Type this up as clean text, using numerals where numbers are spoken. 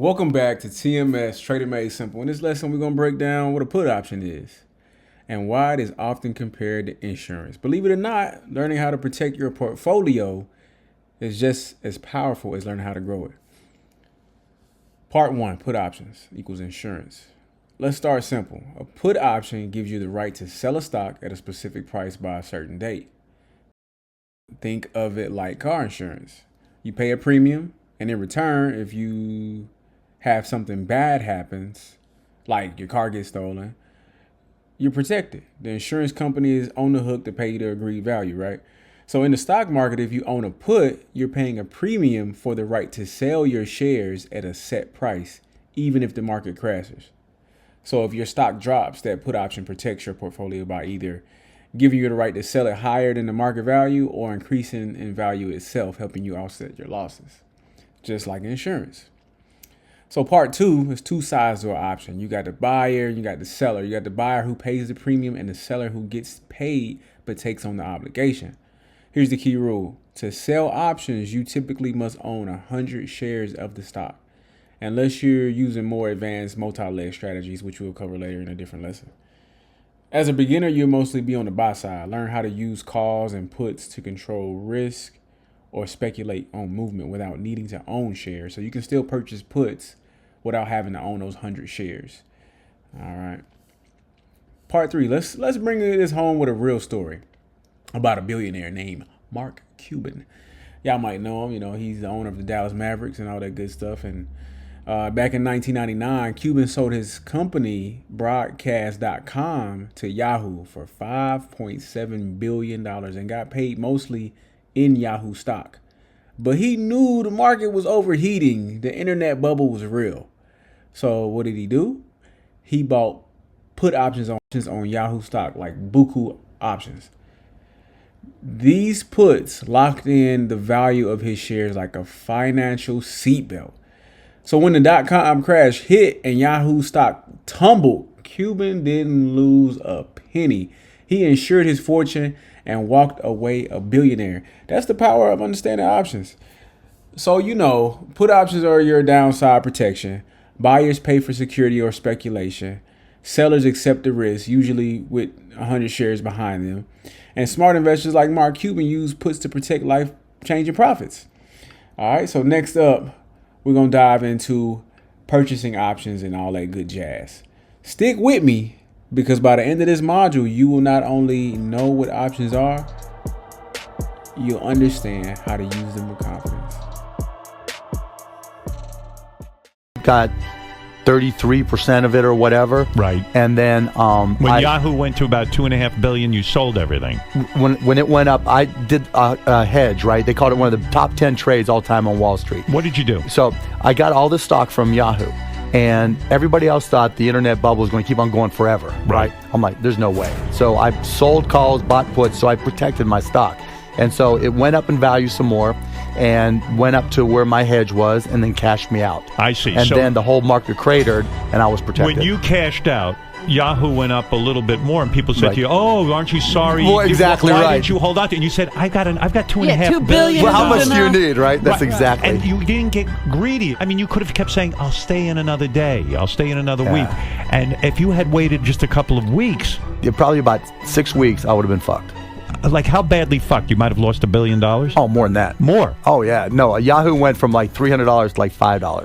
Welcome back to TMS Trading Made Simple. In this lesson, we're going to break down what a put option is and why it is often compared to insurance. Believe it or not, learning how to protect your portfolio is just as powerful as learning how to grow it. Part 1, put options equals insurance. Let's start simple. A put option gives you the right to sell a stock at a specific price by a certain date. Think of it like car insurance. You pay a premium, and in return, if you have something bad happens, like your car gets stolen, you're protected. The insurance company is on the hook to pay you the agreed value, right? So in the stock market, if you own a put, you're paying a premium for the right to sell your shares at a set price, even if the market crashes. So if your stock drops, that put option protects your portfolio by either giving you the right to sell it higher than the market value or increasing in value itself, helping you offset your losses, just like insurance. So part 2 is two sides to an option. You got the buyer, you got the seller. You got the buyer who pays the premium and the seller who gets paid but takes on the obligation. Here's the key rule. To sell options, you typically must own 100 shares of the stock, unless you're using more advanced multi-leg strategies, which we'll cover later in a different lesson. As a beginner, you'll mostly be on the buy side. Learn how to use calls and puts to control risk or speculate on movement without needing to own shares. So you can still purchase puts without having to own those 100 shares. All right. Part 3, let's bring this home with a real story about a billionaire named Mark Cuban. Y'all might know him. You know, he's the owner of the Dallas Mavericks and all that good stuff. And back in 1999, Cuban sold his company, broadcast.com, to Yahoo for $5.7 billion and got paid mostly in Yahoo stock. But he knew the market was overheating. The internet bubble was real. So what did he do? He bought put options on Yahoo stock, like buku options. These puts locked in the value of his shares like a financial seatbelt. So when the dot-com crash hit and Yahoo stock tumbled, Cuban didn't lose a penny. He insured his fortune and walked away a billionaire. That's the power of understanding options. So, you know, put options are your downside protection. Buyers pay for security or speculation. Sellers accept the risk, usually with 100 shares behind them. And smart investors like Mark Cuban use puts to protect life-changing profits. All right, so next up, we're going to dive into purchasing options and all that good jazz. Stick with me, because by the end of this module, you will not only know what options are, you'll understand how to use them with confidence. Got 33% of it or whatever. Right. And then when Yahoo went to about $2.5 billion, you sold everything. When it went up, I did a hedge, right? They called it one of the top 10 trades all time on Wall Street. What did you do? So I got all this stock from Yahoo. And everybody else thought the internet bubble was going to keep on going forever, right? I'm like, there's no way. So I sold calls, bought puts, so I protected my stock. And so it went up in value some more and went up to where my hedge was and then cashed me out. I see. And so then the whole market cratered and I was protected. When you cashed out, Yahoo went up a little bit more, and people said to you, "Oh, aren't you sorry? Well, exactly why right. didn't you hold on to it?" And you said, "I've got $2.5 billion. Well, how much do you need, right? That's exactly. And you didn't get greedy. I mean, you could have kept saying, "I'll stay in another day. I'll stay in another week." And if you had waited just a couple of weeks, probably about 6 weeks, I would have been fucked. like how badly fucked? You might have lost $1 billion. Oh, more than that. More. Oh yeah. No, Yahoo went from like $300 to like $5.